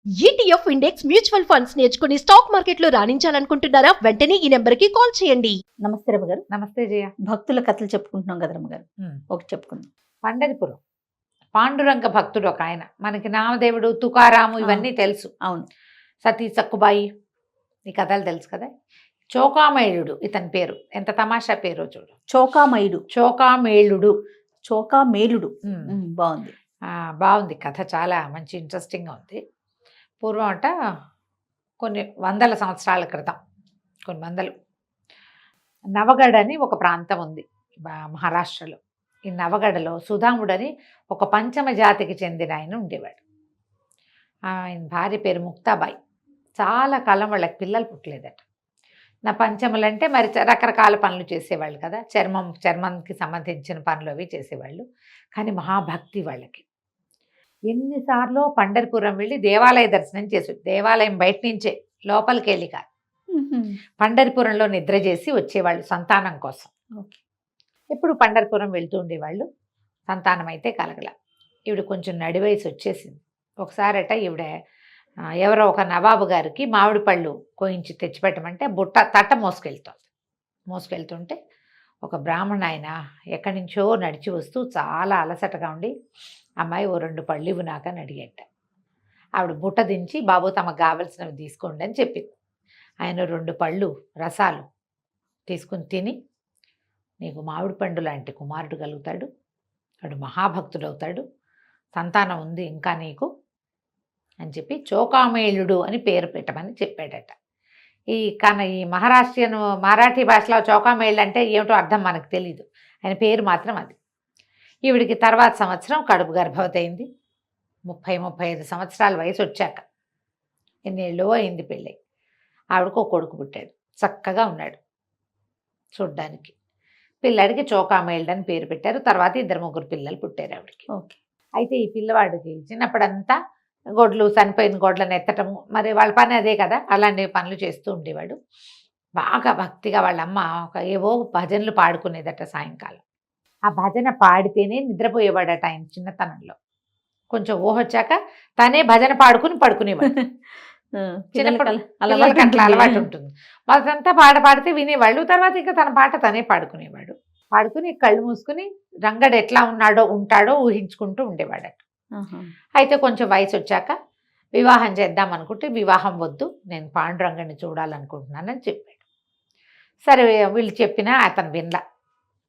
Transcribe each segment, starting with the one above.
ETF index mutual funds నేర్చుకుని stock market లో రాణించాలనుకుంటున్నారా? వెంటనే ఈ నెంబర్ కి కాల్ చేయండి. నమస్తే రమ్మగారు. నమస్తే జయ. భక్తుల కథలు చెప్పుకుంటున్నాం కదా రమ్మగారు. ఒకటి చెప్పుకుందాం. పండరిపురం పాండురంగ భక్తుడు ఒక ఆయన. మనకి నామదేవుడు, తుకారాము ఇవన్నీ తెలుసు. అవును. సతీ సక్కుబాయి ఈ కథలు తెలుసు కదా. చోకామేళుడు ఇతని పేరు. ఎంత తమాషా పేరో చూడు. చోకామయుడు. చోకామేళుడు. చోకామేలుడు. బాగుంది. బాగుంది కథ, చాలా మంచి ఇంట్రెస్టింగ్గా ఉంది. పూర్వం అంట కొన్ని వందల సంవత్సరాల క్రితం, కొన్ని వందలు, నవగఢ అని ఒక ప్రాంతం ఉంది మహారాష్ట్రలో. ఈ నవగఢలో సుధాముడని ఒక పంచమ జాతికి చెందిన ఆయన ఉండేవాడు. ఆయన భార్య పేరు ముక్తాబాయి. చాలా కాలం వాళ్ళకి పిల్లలు పుట్టలేదట. నా పంచములంటే మరి రకరకాల పనులు చేసేవాళ్ళు కదా, చర్మంకి సంబంధించిన పనులు అవి చేసేవాళ్ళు. కానీ మహాభక్తి వాళ్ళకి. ఎన్నిసార్లు పండరిపురం వెళ్ళి దేవాలయ దర్శనం చేసి, దేవాలయం బయట నుంచే, లోపలికి వెళ్ళి కాదు, పండరిపురంలో నిద్ర చేసి వచ్చేవాళ్ళు సంతానం కోసం. ఎప్పుడు పండరిపురం వెళ్తూ ఉండేవాళ్ళు. సంతానం అయితే కలగల. ఈవిడ కొంచెం నడి వయసు వచ్చేసింది. ఒకసారట ఈవిడ ఎవరో ఒక నవాబు గారికి మామిడి పళ్ళు కోయించి తెచ్చిపెట్టమంటే తట్ట మోసుకెళ్తుంటే ఒక బ్రాహ్మణ ఆయన ఎక్కడి నుంచో నడిచి వస్తూ చాలా అలసటగా ఉండి, అమ్మాయి ఓ 2 పళ్ళు ఇవ్వు నాకని అడిగేట. ఆవిడ బుట్ట దించి, బాబు తమకు కావలసినవి తీసుకోండి అని చెప్పింది. ఆయన 2 పళ్ళు రసాలు తీసుకుని తిని, నీకు మామిడి పండు లాంటి కుమారుడు కలుగుతాడు, వాడు మహాభక్తుడు అవుతాడు, సంతానం ఉంది ఇంకా నీకు అని చెప్పి చోకామేళుడు అని పేరు పెట్టమని చెప్పాడట. ఈ మరాఠీ భాషలో చోకామేళ్ళు అంటే ఏమిటో అర్థం మనకు తెలీదు. ఆయన పేరు మాత్రం అది. ఈవిడికి తర్వాత సంవత్సరం కడుపు గర్భవతి అయింది. 30-35 సంవత్సరాల వయసు వచ్చాక, ఎన్నేళ్ళో అయింది పెళ్ళి. ఆవిడకు ఒక కొడుకు పుట్టాడు. చక్కగా ఉన్నాడు చూడ్డానికి. పిల్లాడికి చోకామేళ్ళు అని పేరు పెట్టారు. తర్వాత 2-3 పిల్లలు పుట్టారు ఆవిడకి. అయితే ఈ పిల్లవాడికి చిన్నప్పుడంతా చనిపోయిన గొడ్లను ఎత్తటము, మరి వాళ్ళ పని అదే కదా, అలాంటి పనులు చేస్తూ ఉండేవాడు. బాగా భక్తిగా వాళ్ళమ్మ ఏవో భజనలు పాడుకునేదట సాయంకాలం. ఆ భజన పాడితేనే నిద్రపోయేవాడట ఆయన చిన్నతనంలో. కొంచెం ఊహొచ్చాక తనే భజన పాడుకుని పడుకునేవాడు. చిన్నప్పుడు పిల్లలకి అట్లా అలవాటు ఉంటుంది. మొదటంతా పాడితే వినేవాళ్ళు. తర్వాత ఇంకా తన పాట తనే పాడుకునేవాడు. పాడుకుని కళ్ళు మూసుకుని రంగడు ఎట్లా ఉంటాడో ఊహించుకుంటూ ఉండేవాడట. అయితే కొంచెం వయసు వచ్చాక వివాహం చేద్దాం అనుకుంటే, వివాహం వద్దు, నేను పాండురంగడిని చూడాలనుకుంటున్నానని చెప్పాడు. సరే వీళ్ళు చెప్పినా అతను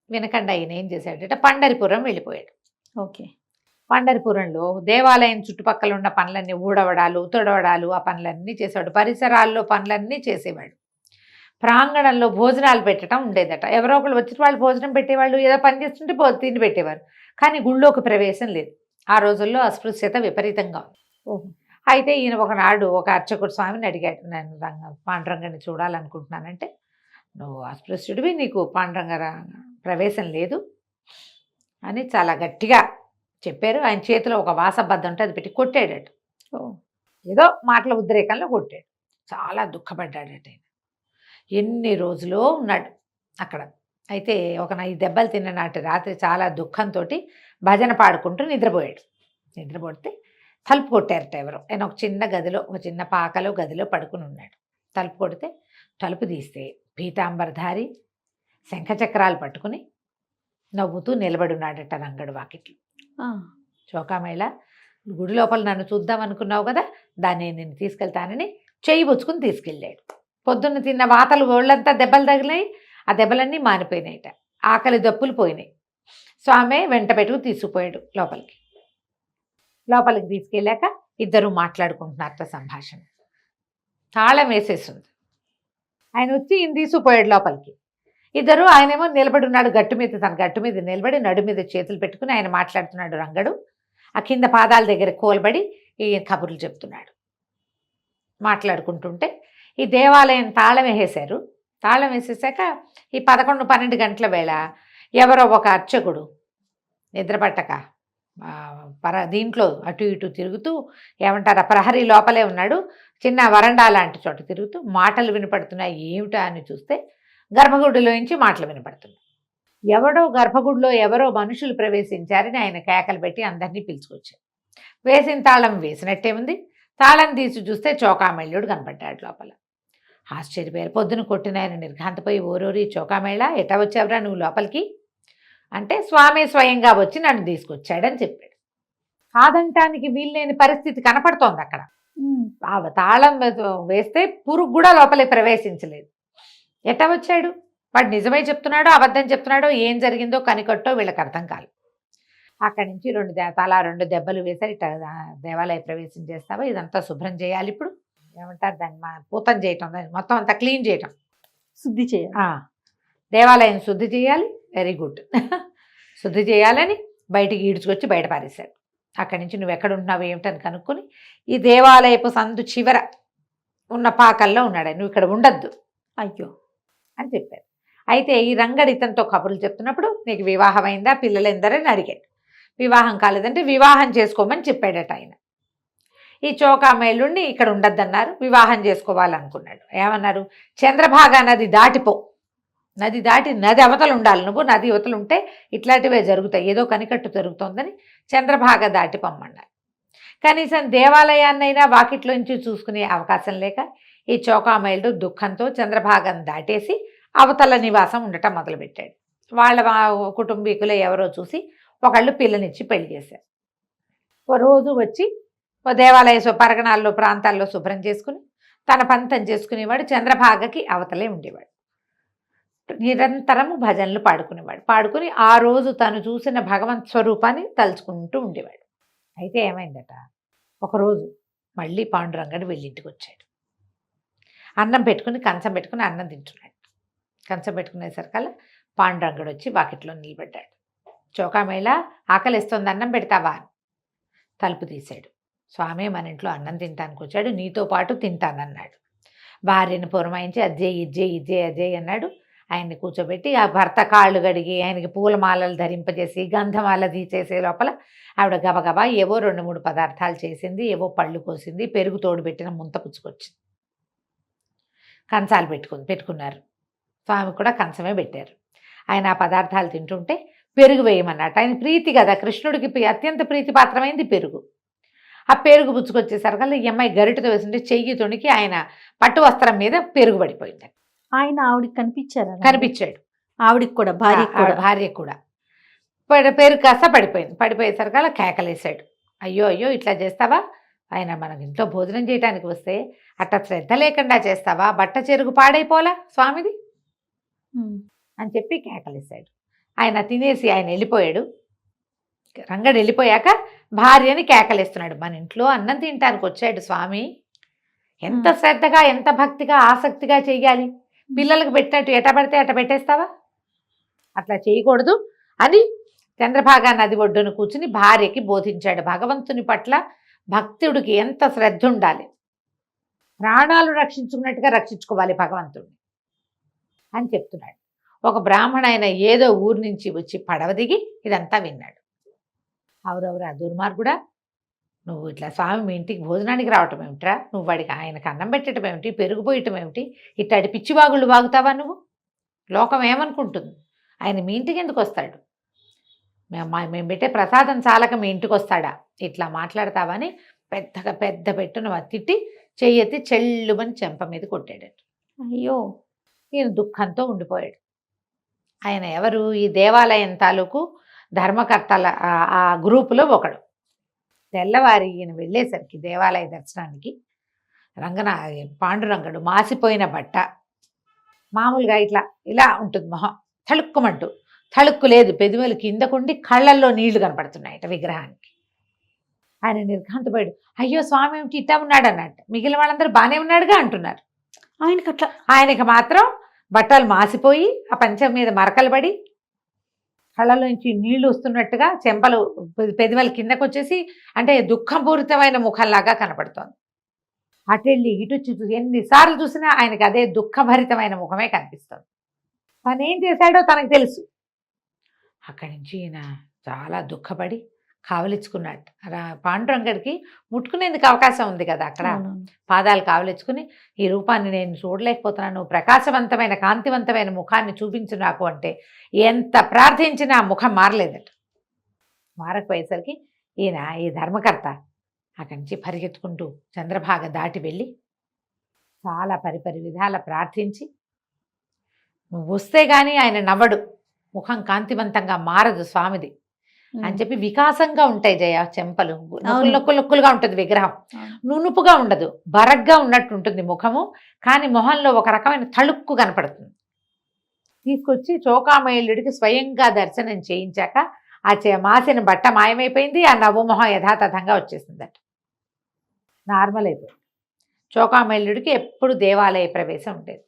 వినకుండా ఆయన ఏం చేశాడట, పండరిపురం వెళ్ళిపోయాడు. పండరిపురంలో దేవాలయం చుట్టుపక్కల ఉన్న పనులన్నీ ఊడవడాలు, తొడవడాలు, ఆ పనులన్నీ చేసేవాడు. పరిసరాల్లో పనులన్నీ చేసేవాడు. ప్రాంగణంలో భోజనాలు పెట్టడం ఉండేదట. ఎవరో ఒకళ్ళు వచ్చి వాళ్ళు భోజనం పెట్టేవాళ్ళు, ఏదో పని చేస్తుంటే తిండి పెట్టేవారు. కానీ గుళ్ళోకి ప్రవేశం లేదు. ఆ రోజుల్లో అస్పృశ్యత విపరీతంగా ఉంది. అయితే ఈయన ఒకనాడు ఒక అర్చకుడు స్వామిని అడిగాడు, నేను పాండురంగని చూడాలనుకుంటున్నానంటే, నువ్వు అస్పృశ్యుడివి, నీకు పాండురంగ ప్రవేశం లేదు అని చాలా గట్టిగా చెప్పారు. ఆయన చేతిలో ఒక వాసబద్ద ఉంటే అది పెట్టి కొట్టాడట. ఏదో మాటల ఉద్రేకంలో కొట్టాడు. చాలా దుఃఖపడ్డాడట ఆయన. ఎన్ని రోజులో ఉన్నాడు అక్కడ. అయితే ఒక 5 దెబ్బలు తిన్న నాటి రాత్రి చాలా దుఃఖంతో భజన పాడుకుంటూ నిద్రపోతే తలుపు కొట్టారట ఎవరో. ఆయన ఒక చిన్న గదిలో, ఒక చిన్న పాకలో గదిలో పడుకుని ఉన్నాడు. తలుపు కొడితే తలుపు తీస్తే పీతాంబరధారి శంఖచక్రాలు పట్టుకుని నవ్వుతూ నిలబడి ఉన్నాడట రంగడు వాకిట్లో. చోకామేళ, గుడి లోపల నన్ను చూద్దాం అనుకున్నావు కదా, దాన్ని నేను తీసుకెళ్తానని చెయ్యి పుచ్చుకుని తీసుకెళ్ళాడు. పొద్దున్న తిన్న వాతలు ఒళ్ళంతా దెబ్బలు తగిలినాయి. ఆ దెబ్బలన్నీ మానిపోయినాయిట. ఆకలి దప్పులు పోయినాయి. స్వామి వెంట పెట్టుకు తీసుకుపోయాడు లోపలికి తీసుకెళ్ళాక ఇద్దరు మాట్లాడుకుంటున్నారట. సంభాషణ తాళం వేసేస్తుంది. ఆయన వచ్చి ఈయన తీసుకుపోయాడు లోపలికి. ఇద్దరు, ఆయనేమో నిలబడి ఉన్నాడు తన గట్టు మీద నిలబడి నడు మీద చేతులు పెట్టుకుని ఆయన మాట్లాడుతున్నాడు. రంగడు ఆ కింద పాదాల దగ్గర కోల్బడి ఈ కబుర్లు చెప్తున్నాడు. మాట్లాడుకుంటుంటే ఈ దేవాలయం తాళం వేసేశారు. తాళం వేసేసాక ఈ 11-12 గంటల వేళ ఎవరో ఒక అర్చకుడు నిద్రపట్టక దీంట్లో అటు ఇటు తిరుగుతూ, ఏమంటారు, ప్రహరీ లోపలే ఉన్నాడు. చిన్న వరండా లాంటి చోట తిరుగుతూ మాటలు వినపడుతున్నాయి. ఏమిటా అని చూస్తే గర్భగుడిలోంచి మాటలు వినపడుతున్నాయి. గర్భగుడిలో ఎవరో మనుషులు ప్రవేశించారని ఆయన కేకలు పెట్టి అందరినీ పిలుచుకొచ్చారు. వేసిన తాళం వేసినట్టే ఉంది, తాళం తీసి చూస్తే చోకామెళ్ళుడు కనపడ్డాడు లోపల. ఆశ్చర్యపోయారు. పొద్దున కొట్టిన ఆయన నిర్ఘాంతపోయి, ఓరోరి చోకామేళ ఎటా వచ్చావురా నువ్వు లోపలికి అంటే, స్వామి స్వయంగా వచ్చి నన్ను తీసుకొచ్చాడని చెప్పాడు. కాదంటానికి వీల్లేని పరిస్థితి కనపడుతోంది అక్కడ. ఆ తాళం వేస్తే పురుగు కూడా లోపలికి ప్రవేశించలేదు. ఎట్టా వచ్చాడు? వాడు నిజమే చెప్తున్నాడో అబద్ధం చెప్తున్నాడో, ఏం జరిగిందో కనికట్టో వీళ్ళకి అర్థం కాదు. అక్కడి నుంచి రెండు దెబ్బలు వేశారు. ఇట్లా దేవాలయ ప్రవేశం చేస్తావా, ఇదంతా శుభ్రం చేయాలి, ఇప్పుడు ఏమంటారు దాన్ని, పూతం చేయటం, మొత్తం అంతా క్లీన్ చేయటం, శుద్ధి చేయాలి, దేవాలయం శుద్ధి చేయాలి. Very good. శుద్ధి చేయాలని బయటికి ఈడ్చుకొచ్చి బయట పారేశాడు. అక్కడి నుంచి నువ్వు ఎక్కడ ఉంటున్నావు ఏమిటని కనుక్కొని, ఈ దేవాలయపు సందు చివర ఉన్న పాకల్లో ఉన్నాడు, నువ్వు ఇక్కడ ఉండద్దు అయ్యో అని చెప్పారు. అయితే ఈ రంగడు ఇతనితో కబుర్లు చెప్తున్నప్పుడు, నీకు వివాహం అయిందా, పిల్లలు ఎందరని అడిగాడు. వివాహం కాలేదంటే వివాహం చేసుకోమని చెప్పాడట ఆయన. ఈ చోకామేళ్ళుండి ఇక్కడ ఉండద్దన్నారు, వివాహం చేసుకోవాలనుకున్నాడు. ఏమన్నారు, చంద్రభాగా నది దాటిపో, నది దాటి నది అవతలు ఉండాలి నువ్వు, నది అవతలు ఉంటే ఇట్లాంటివే జరుగుతాయి, ఏదో కనికట్టు జరుగుతోందని చంద్రభాగ దాటిపోమ్మన్నారు. కనీసం దేవాలయాన్నైనా వాకిట్లోంచి చూసుకునే అవకాశం లేక ఈ చోకామేళ్ళు దుఃఖంతో చంద్రభాగం దాటేసి అవతల నివాసం ఉండటం మొదలుపెట్టాడు. వాళ్ళ కుటుంబీకులు ఎవరో చూసి ఒకళ్ళు పిల్లనిచ్చి పెళ్లి చేశారు. ఓ రోజు వచ్చి ఓ దేవాలయ పరగణాల్లో ప్రాంతాల్లో శుభ్రం చేసుకుని తన పంతం చేసుకునేవాడు. చంద్రభాగకి అవతలే ఉండేవాడు. నిరంతరము భజనలు పాడుకునేవాడు. పాడుకుని ఆ రోజు తను చూసిన భగవంత్ స్వరూపాన్ని తలుచుకుంటూ ఉండేవాడు. అయితే ఏమైందట, ఒకరోజు మళ్ళీ పాండురంగడు వెళ్ళింటికి వచ్చాడు. అన్నం పెట్టుకుని కంచం పెట్టుకుని అన్నం తింటున్నాడు. కంచం పెట్టుకునేసరికల్లా పాండురంగడు వచ్చి వాకిట్లో నిలబడ్డాడు. చోకామేళ ఆకలిస్తుంది, అన్నం పెడతావా అని తలుపు తీశాడు. స్వామి మన ఇంట్లో అన్నం తింటానికి వచ్చాడు, నీతో పాటు తింటానన్నాడు. భార్యను పురమాయించి అజ్జయ్ ఇజ్జయ్ ఇజ్జయ్ అజయ్ అన్నాడు. ఆయన్ని కూర్చోబెట్టి ఆ భర్త కాళ్ళు గడిగి ఆయనకి పూలమాలలు ధరింపజేసి గంధమాల తీసేసే లోపల ఆవిడ గబగబా ఏవో 2-3 పదార్థాలు చేసింది, ఏవో పళ్ళు కోసింది, పెరుగు తోడు పెట్టిన ముంత పుచ్చుకొచ్చింది. కంచాలు పెట్టుకున్నారు. స్వామి కూడా కంచమే పెట్టారు. ఆయన ఆ పదార్థాలు తింటుంటే పెరుగు వేయమన్నట్టు. ఆయన ప్రీతి కదా, కృష్ణుడికి అత్యంత ప్రీతిపాత్రమైంది పెరుగు. ఆ పెరుగు పుచ్చుకొచ్చేసరికల్లా ఈ అమ్మాయి గరిటతో వేసింటే చెయ్యి తొణికి ఆయన పట్టు వస్త్రం మీద పెరుగు పడిపోయింది. ఆయన ఆవిడికి కనిపించారా? కనిపించాడు. ఆవిడికి కూడా, భార్యకు కూడా పెరుగు కాస్త పడిపోయింది. పడిపోయేసరికల్లా కేకలేశాడు, అయ్యో అయ్యో ఇట్లా చేస్తావా, ఆయన మన ఇంట్లో భోజనం చేయడానికి వస్తే అట్లా శ్రద్ధ లేకుండా చేస్తావా, బట్ట చెరుగు పాడైపోలా స్వామిది అని చెప్పి కేకలేశాడు. ఆయన తినేసి ఆయన వెళ్ళిపోయాడు. రంగడు వెళ్ళిపోయాక భార్యని కేకలేస్తున్నాడు, మన ఇంట్లో అన్నం తినడానికి వచ్చాడు స్వామి, ఎంత శ్రద్ధగా ఎంత భక్తిగా ఆసక్తిగా చెయ్యాలి, పిల్లలకు పెట్టినట్టు ఎట పడితే అట పెట్టేస్తావా, అట్లా చేయకూడదు అని చంద్రభాగా నది ఒడ్డును కూర్చుని భార్యకి బోధించాడు. భగవంతుని పట్ల భక్తుడికి ఎంత శ్రద్ధ ఉండాలి, ప్రాణాలు రక్షించుకున్నట్టుగా రక్షించుకోవాలి భగవంతుడిని అని చెప్తున్నాడు. ఒక బ్రాహ్మణ ఏదో ఊరు నుంచి వచ్చి పడవ దిగి ఇదంతా విన్నాడు. అవురవురా దుర్మార్గుడా, నువ్వు ఇట్లా స్వామి మీ ఇంటికి భోజనానికి రావటం ఏమిట్రా, నువ్వు వాడికి ఆయనకు అన్నం పెట్టడం ఏమిటి, పెరుగు పోయటం ఏమిటి, ఇట్లాంటి పిచ్చివాగుళ్ళు వాగుతావా నువ్వు, లోకం ఏమనుకుంటుంది, ఆయన మీ ఇంటికి ఎందుకు వస్తాడు, మేము పెట్టే ప్రసాదం చాలక మీ ఇంటికి వస్తాడా, ఇట్లా మాట్లాడతావా అని పెద్ద పెట్టున తిట్టి చెయ్యెత్తి చెల్లుమని చెంప మీద కొట్టాడు. అయ్యో, ఈయన దుఃఖంతో ఉండిపోయాడు. ఆయన ఎవరు, ఈ దేవాలయం తాలూకు ధర్మకర్తల ఆ గ్రూపులో ఒకడు. తెల్లవారి ఈయన వెళ్ళేసరికి దేవాలయ దర్శనానికి పాండురంగడు మాసిపోయిన బట్ట, మామూలుగా ఇలా ఉంటుంది మొహం, తళుక్కుమంటూ, తళుక్కు లేదు, పెదవులు కిందకుండి కళ్ళల్లో నీళ్లు కనపడుతున్నాయట విగ్రహానికి. ఆయన నిర్ఘాంతపోయాడు, అయ్యో స్వామి ఏమిటి ఇట్టా ఉన్నాడు అన్నట్టు. మిగిలిన వాళ్ళందరూ బాగానే ఉన్నాడుగా అంటున్నారు. ఆయనకి మాత్రం బట్టలు మాసిపోయి ఆ పంచం మీద మరకలు పడి కళ్ళలోంచి నీళ్లు వస్తున్నట్టుగా చెంపలు పెదవుల కిందకు వచ్చేసి, అంటే దుఃఖపూరితమైన ముఖంలాగా కనపడుతోంది. అటెళ్ళి ఇటు చూసి ఎన్నిసార్లు చూసినా ఆయనకి అదే దుఃఖభరితమైన ముఖమే కనిపిస్తుంది. తనేం చేశాడో తనకు తెలుసు. అక్కడి నుంచి ఈయన చాలా దుఃఖపడి కావలించుకున్నాడు. పాండురంగడికి ముట్టుకునేందుకు అవకాశం ఉంది కదా అక్కడ, పాదాలు కావలించుకుని, ఈ రూపాన్ని నేను చూడలేకపోతున్నాను, ప్రకాశవంతమైన కాంతివంతమైన ముఖాన్ని చూపించు నాకు అంటే ఎంత ప్రార్థించినా ఆ ముఖం మారలేదట. మారకపోయేసరికి ఈయన ఈ ధర్మకర్త అక్కడి నుంచి పరిగెత్తుకుంటూ చంద్రభాగ దాటి వెళ్ళి చాలా పరిపరి విధాల ప్రార్థించి, నువ్వు వస్తే గాని ఆయన నవ్వడు, ముఖం కాంతివంతంగా మారదు స్వామిది అని చెప్పి, వికాసంగా ఉంటాయి జయ చెంపలు, నొక్కులు నొక్కులు నొక్కులుగా ఉంటుంది విగ్రహం, నునుపుగా ఉండదు, బరగ్గా ఉన్నట్టు ఉంటుంది ముఖము, కానీ మొహంలో ఒక రకమైన తళుక్కు కనపడుతుంది. తీసుకొచ్చి చోకామయులుడికి స్వయంగా దర్శనం చేయించాక ఆ మాసిన బట్ట మాయమైపోయింది, ఆ నవ్వు మొహం యథాతథంగా వచ్చేసిందట, నార్మల్ అయిపోయింది. చోకామయులుడికి ఎప్పుడు దేవాలయ ప్రవేశం ఉండేది.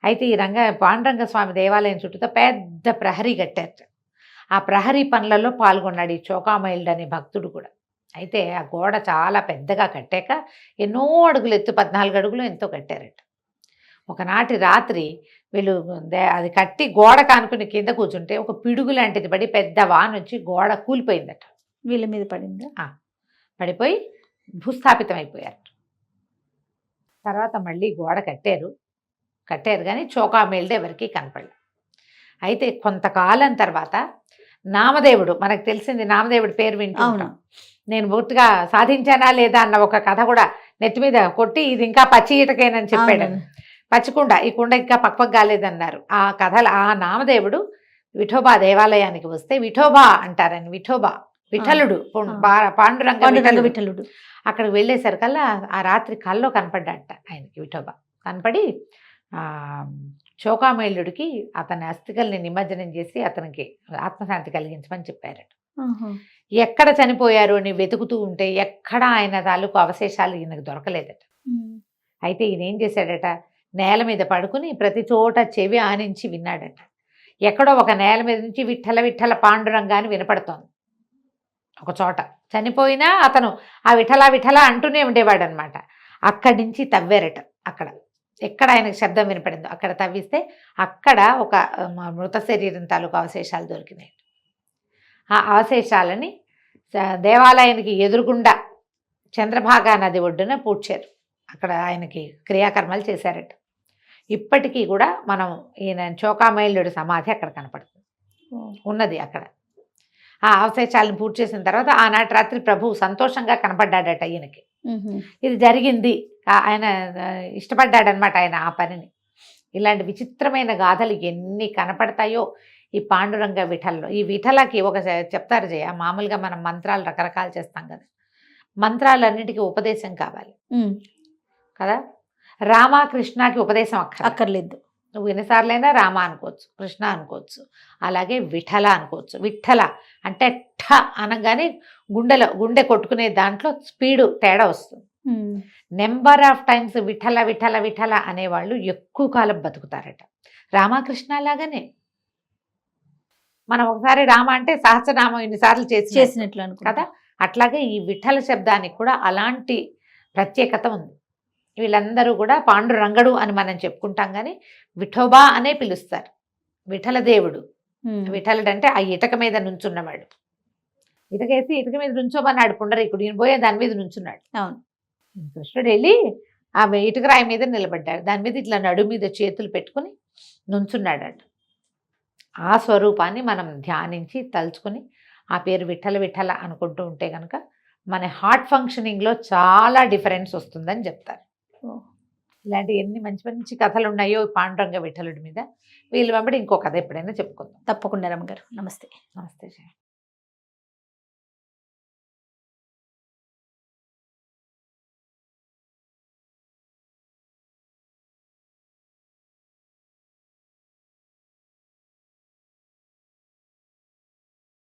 అయితే ఈ పాండురంగ స్వామి దేవాలయం చుట్టూతో పెద్ద ప్రహరీ కట్టారు. ఆ ప్రహరీ పనులలో పాల్గొన్నాడు ఈ చోకామయులుడు అనే భక్తుడు కూడా. అయితే ఆ గోడ చాలా పెద్దగా కట్టాక ఎన్నో అడుగులు ఎత్తు, 14 అడుగులు ఎంతో కట్టారట. ఒకనాటి రాత్రి వీళ్ళు అది కట్టి గోడ కానుకుని కింద కూర్చుంటే ఒక పిడుగు లాంటిది పడి పెద్ద వాన వచ్చి గోడ కూలిపోయిందట. వీళ్ళ మీద పడిందా? పడిపోయి భూస్థాపితం అయిపోయారు. తర్వాత మళ్ళీ గోడ కట్టారు కానీ చోకామయులుడు ఎవరికి కనపడలేదు. అయితే కొంతకాలం తర్వాత నామదేవుడు, మనకు తెలిసింది నామదేవుడి పేరు వింటున్నాం, నేను పూర్తిగా సాధించానా లేదా అన్న ఒక కథ కూడా నెత్తి మీద కొట్టి, ఇది ఇంకా పచ్చి ఈటకేనని చెప్పాడు. పచ్చికుండ, ఈ కుండ ఇంకా పక్పక్ కాలేదన్నారు. ఆ కథలు ఆ నామదేవుడు విఠోబా దేవాలయానికి వస్తే విఠోబా అంటారని, విఠలుడు, పాండురంగ విఠలుడు. అక్కడికి వెళ్ళేసరికల్లా ఆ రాత్రి కల్లో కనపడ్డాట ఆయనకి విఠోబా. కనపడి చోకామయులుడికి అతని అస్థికల్ని నిమజ్జనం చేసి అతనికి ఆత్మశాంతి కలిగించమని చెప్పారట. ఎక్కడ చనిపోయారు అని వెతుకుతూ ఉంటే ఎక్కడ ఆయన తాలూకు అవశేషాలు ఈయనకు దొరకలేదట. అయితే ఈయన ఏం చేశాడట, నేల మీద పడుకుని ప్రతి చోట చెవి ఆనించి విన్నాడట. ఎక్కడో ఒక నేల మీద నుంచి విఠల విఠల పాండురంగా అని వినపడుతోంది. ఒక చోట చనిపోయినా అతను ఆ విఠల విఠల అంటూనే ఉండేవాడు అనమాట. అక్కడి నుంచి తవ్వారట. అక్కడ ఎక్కడ ఆయనకు శబ్దం వినపడిందో అక్కడ తవ్విస్తే అక్కడ ఒక మృత శరీరం తాలూకు అవశేషాలు దొరికినాయి. ఆ అవశేషాలని దేవాలయానికి ఎదురుగుండా చంద్రభాగా నది ఒడ్డున పూడ్చారు. అక్కడ ఆయనకి క్రియాకర్మలు చేశారట. ఇప్పటికీ కూడా మనం ఈయన చోకామయులుడి సమాధి అక్కడ కనపడుతుంది, ఉన్నది అక్కడ. ఆ అవశేషాలను పూర్తి చేసిన తర్వాత ఆనాటి రాత్రి ప్రభువు సంతోషంగా కనపడ్డాడట ఈయనకి. ఇది జరిగింది, ఆయన ఇష్టపడ్డాడనమాట ఆయన ఆ పనిని. ఇలాంటి విచిత్రమైన గాథలు ఎన్ని కనపడతాయో ఈ పాండురంగ విఠల్లో. ఈ విఠలకి ఒక చెప్తారు జయ, మామూలుగా మనం మంత్రాలు రకరకాలు చేస్తాం కదా, మంత్రాలన్నిటికీ ఉపదేశం కావాలి కదా. రామకృష్ణకి ఉపదేశం అక్కర్లేదు. నువ్వు ఎన్నిసార్లైనా రామ అనుకోవచ్చు, కృష్ణ అనుకోవచ్చు, అలాగే విఠల అనుకోవచ్చు. విఠల అంటే ఠ అనగానే గుండె కొట్టుకునే దాంట్లో స్పీడు తేడా వస్తుంది. Number of times Vitthala Vitthala Vitthala అనేవాళ్ళు ఎక్కువ కాలం బతుకుతారట. రామకృష్ణ లాగానే మనం ఒకసారి రామ అంటే సహస్రనామం ఇన్నిసార్లు చేసినట్లు కదా, అట్లాగే ఈ విఠల శబ్దానికి కూడా అలాంటి ప్రత్యేకత ఉంది. వీళ్ళందరూ కూడా పాండురంగడు అని మనం చెప్పుకుంటాం కానీ విఠోబా అనే పిలుస్తారు. విఠల దేవుడు, విఠలుడు అంటే ఆ ఇటక మీద నుంచున్నవాడు. ఇటకేసి ఇటక మీద నుంచోమన్నాడు పుండరీకుడు, ఈయన పోయే దాని మీద నుంచున్నాడు. కృష్ణుడు వెళ్ళి ఆ ఇటుక రాయి మీద నిలబడ్డాడు, దాని మీద ఇట్లా నడు మీద చేతులు పెట్టుకుని నుంచున్నాడు. ఆ స్వరూపాన్ని మనం ధ్యానించి తలుచుకుని ఆ పేరు విఠల విఠల అనుకుంటూ ఉంటే కనుక మన హార్ట్ ఫంక్షనింగ్లో చాలా డిఫరెన్స్ వస్తుందని చెప్తారు. ఇలాంటి ఎన్ని మంచి మంచి కథలు ఉన్నాయో పాండురంగ విఠలుడి మీద. వీళ్ళు వెంబడి ఇంకో కథ ఎప్పుడైనా చెప్పుకుందాం తప్పకుండా రమ్మగారు. నమస్తే. నమస్తే.